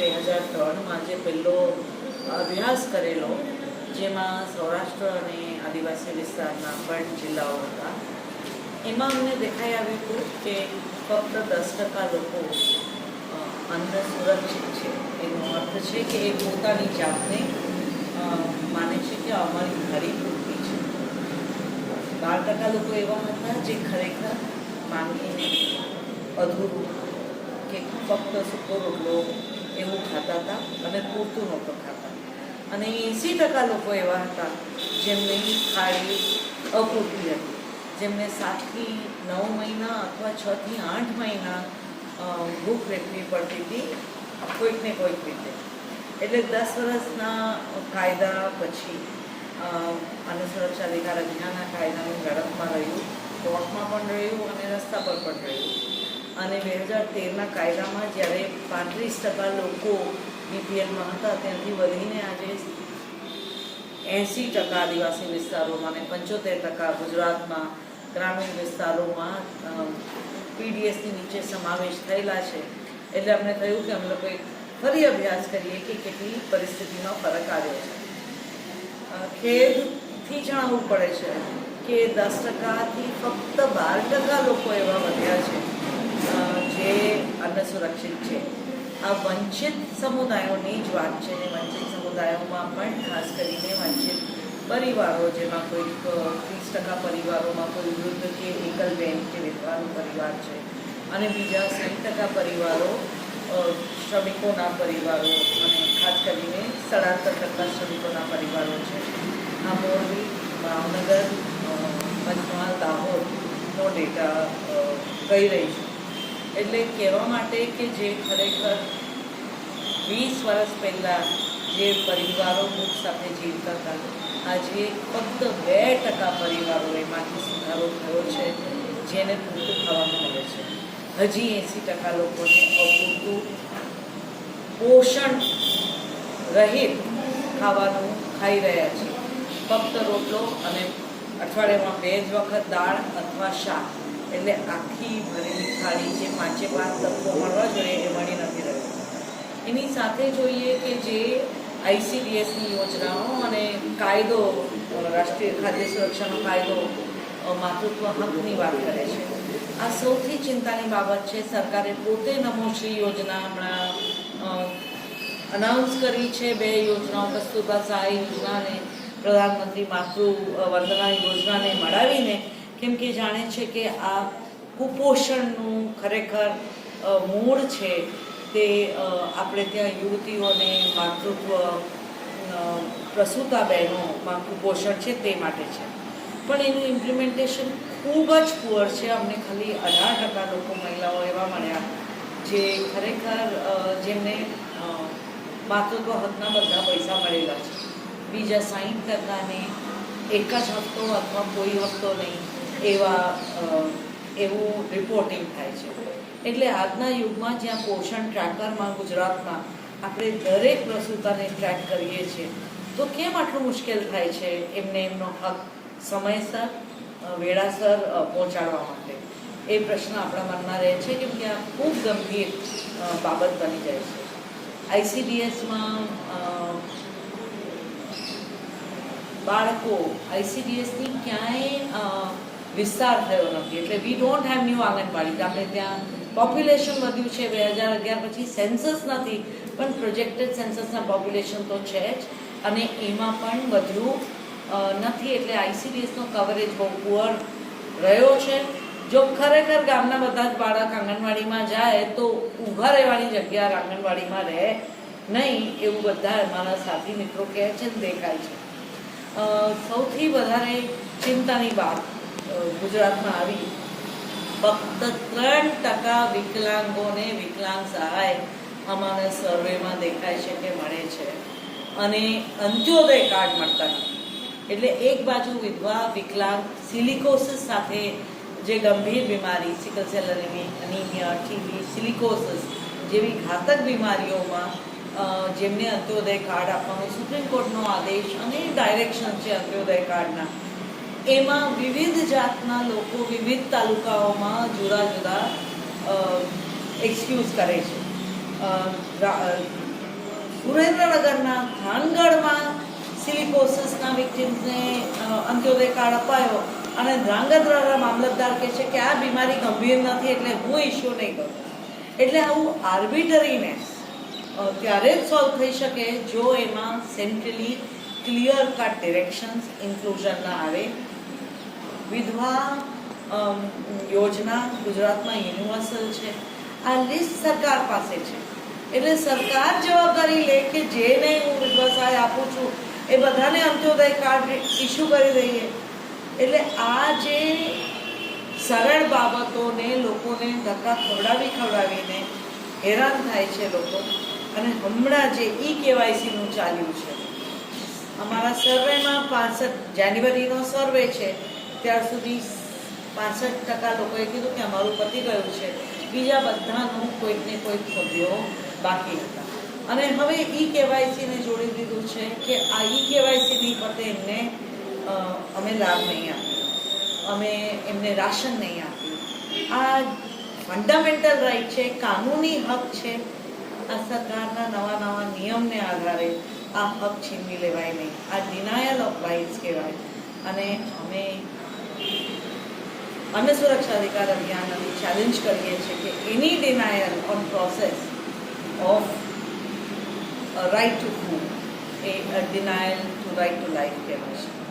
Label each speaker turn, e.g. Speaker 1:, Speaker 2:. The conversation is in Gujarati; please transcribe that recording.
Speaker 1: 2003માં જે પહેલો અભ્યાસ કરેલો, જેમાં સૌરાષ્ટ્ર અને આદિવાસી વિસ્તારના 8 જિલ્લાઓ હતા, એમાં અમને દેખાઈ આવ્યું હતું કે ફક્ત 10% લોકો અન્ન સુરક્ષિત છે. એનો અર્થ છે કે એ પોતાની જાતને માને છે કે અમારી ઘરી પૂરતી છે. 12% લોકો એવા હતા જે ખરેખર માંગીને અધૂરું કે ફક્ત સૂકો રોટલો એવું ખાતા હતા અને પૂરતું નહોતું ખાતા. અને 80% લોકો એવા હતા જેમની થાળી અપૂરતી હતી, જેમને 7 થી 9 મહિના અથવા 6 થી 8 મહિના ભૂખ વેઠવી પડતી હતી કોઈકને કોઈક રીતે. એટલે 10 વર્ષના કાયદા પછી અન્ન સુરક્ષા અધિકાર અધિનિયમના કાયદાનું ઝડપમાં રહ્યું, કોર્ટમાં પણ રહ્યું અને રસ્તા પર પણ રહ્યું. અને 2013ના કાયદામાં જ્યારે 35% લોકો બીપીએલમાં હતા, ત્યાંથી વધીને આજે 80% આદિવાસી વિસ્તારોમાં અને 75% ગુજરાતમાં ગ્રામીણ વિસ્તારોમાં પીડીએસની નીચે સમાવેશ થયેલા છે. એટલે અમને થયું કે અમે લોકોએ ફરી અભ્યાસ કરીએ કે કેટલી પરિસ્થિતિનો ફરક આવ્યો છે. ખેડથી જણાવવું પડે છે કે 10%થી ફક્ત 12% લોકો એવા વધ્યા છે જે અન્ન સુરક્ષિત છે. આ વંચિત સમુદાયોની જ વાત છે. વંચિત સમુદાયોમાં પણ ખાસ કરીને વંચિત પરિવારો, જેમાં કોઈક 30% પરિવારોમાં કોઈ વૃદ્ધ કે એકલ બેન કે વિધવાનું પરિવાર છે, અને બીજા 60% પરિવારો શ્રમિકોના પરિવારો અને ખાસ કરીને સ્થળાંતર કરતા શ્રમિકોના પરિવારો છે. આ મોરબી, ભાવનગર, પંચમહાલ, દાહોદનો ડેટા કહી રહી છું. એટલે કહેવા માટે કે જે ખરેખર 20 વર્ષ પહેલાં જે પરિવારો ભૂખ સાથે જીવતા હતા, આજે ફક્ત 2% પરિવારો એમાંથી સુધારો થયો છે જેને પૂરતું ખાવાનું મળે છે. હજી 80% લોકોને અપૂરતું પોષણ રહિત ખાવાનું ખાઈ રહ્યા છે. ફક્ત રોટલો અને અઠવાડિયામાં 2 જ વખત દાળ અથવા શાક, એટલે આખી ભરેલી થાળી જે 5 તત્વો મળવા જોઈએ એ મળી નથી રહ્યું. એની સાથે જોઈએ કે જે આઈસીડીએસની યોજનાઓ અને કાયદો, રાષ્ટ્રીય ખાદ્ય સુરક્ષાનો કાયદો માતૃત્વ હકની વાત કરે છે. આ સૌથી ચિંતાની બાબત છે. સરકારે પોતે નમોશ્રી યોજના હમણાં અનાઉન્સ કરી છે. 2 યોજનાઓ, કસ્તુરબા સહાય યોજના અને પ્રધાનમંત્રી માતૃ વંદના યોજનાને મળાવીને, કેમ કે જાણે છે કે આ કુપોષણનું ખરેખર મૂળ છે તે આપણે ત્યાં યુવતીઓને માતૃત્વ પ્રસૂતા બહેનોમાં કુપોષણ છે તે માટે છે. પણ એનું ઇમ્પ્લિમેન્ટેશન ખૂબ જ પુઅર છે. અમને ખાલી 18% લોકો મહિલાઓ એવા મળ્યા જે ખરેખર જેમને માતૃત્વ હકના બધા પૈસા મળેલા છે. બીજા 60%ને એક જ હપ્તો અથવા કોઈ હપ્તો નહીં એવું રિપોર્ટિંગ થાય છે. એટલે આજના યુગમાં જ્યાં પોષણ ટ્રેકરમાં ગુજરાતમાં આપણે દરેક પ્રસૂતાને ટ્રેક કરીએ છીએ, તો કેમ આટલું મુશ્કેલ થાય છે એમને એમનો હક સમયસર વેળાસર પહોંચાડવા માટે? એ પ્રશ્ન આપણા મનમાં રહે છે, કેમ કે આ ખૂબ ગંભીર બાબત બની જાય છે. આઈસીડીએસમાં બાળકો, આઈસીડીએસની ક્યાંય વિસ્તાર થયો નથી. એટલે વી ડોન્ટ હેવ ન્યૂ આંગણવાડી. આપણે ત્યાં પોપ્યુલેશન વધ્યું છે 2011 પછી. સેન્સસ નથી, પણ પ્રોજેક્ટેડ સેન્સસના પોપ્યુલેશન તો છે જ, અને એમાં પણ વધ્યું નથી. એટલે આઈસીડીએસનો કવરેજ બહુ પુઅર રહ્યો છે. જો ખરેખર ગામના બધા જ બાળક આંગણવાડીમાં જાય તો ઊભા રહેવાની જગ્યા આંગણવાડીમાં રહે નહીં, એવું બધા અમારા સાથી મિત્રો કહે છે ને દેખાય છે. સૌથી વધારે ચિંતાની વાત ગુજરાતમાં આવી, ફક્ત 3% વિકલાંગોને વિકલાંગ સહાય અમારા સર્વેમાં દેખાય છે કે મળે છે, અને અંત્યોદય કાર્ડ મળતા નથી. એટલે એક બાજુ વિધવા, વિકલાંગ, સિલિકોસિસ સાથે જે ગંભીર બીમારી, sickle cell anaemia, TB, silicosis જેવી ઘાતક બીમારીઓમાં જેમને અંત્યોદય કાર્ડ આપવાનો સુપ્રીમ કોર્ટનો આદેશ અને ડાયરેક્શન છે અંત્યોદય કાર્ડના, એમાં વિવિધ જાતના લોકો વિવિધ તાલુકાઓમાં જુદા જુદા એક્સક્યુઝ કરે છે. સુરેન્દ્રનગરના થાનગઢમાં સિલિકોસિસના વિક્ટિમ્સને અંત્યોદય કાર્ડ અપાયો અને ધ્રાંગધ્રાના મામલતદાર કહે છે કે આ બીમારી ગંભીર નથી એટલે હું ઇસ્યુ નહીં કરું. એટલે આવું આર્બિટરીનેસ ત્યારે જ સોલ્વ થઈ શકે જો એમાં સેન્ટ્રલી ક્લિયર કટ ડિરેક્શન્સ ઇન્ક્લુઝનના આવે. વિધવા યોજના ગુજરાતમાં યુનિવર્સલ છે. આ લિસ્ટ સરકાર પાસે છે એટલે સરકાર જવાબદારી લે કે જેને હું વિધવા સહાય આપું છું એ બધાને અંત્યોદય કાર્ડ ઇસ્યુ કરી દઈએ. એટલે આ જે સરળ બાબતોને લોકોને ધક્કા ખવડાવીને હેરાન થાય છે લોકો. અને હમણાં જે કેવાયસીનું ચાલ્યું છે, અમારા સર્વેમાં 65 જાન્યુઆરીનો સર્વે છે ત્યાર સુધી 65% લોકોએ કીધું કે અમારું પતી ગયું છે. બીજા બધાનું કોઈકને કોઈક સભ્યો બાકી હતા. અને હવે કેવાયસીને જોડી દીધું છે કે આ કેવાયસી નહીં પતે એમને અમે લાભ નહીં આપ્યો, અમે એમને રાશન નહીં આપ્યું. આ ફંડામેન્ટલ રાઇટ છે, કાનૂની હક છે. આ સરકારના નવા નિયમને આધારે આ હક છીનવી લેવાય નહીં. આ ડિનાયલ ઓફ રાઇટ્સ કહેવાય. અને અમે અન્ન સુરક્ષા અધિકાર અભિયાન ચેલેન્જ કરીએ છીએ કે એની denial on process of right to food એ denial to right to life કહેવાય છે.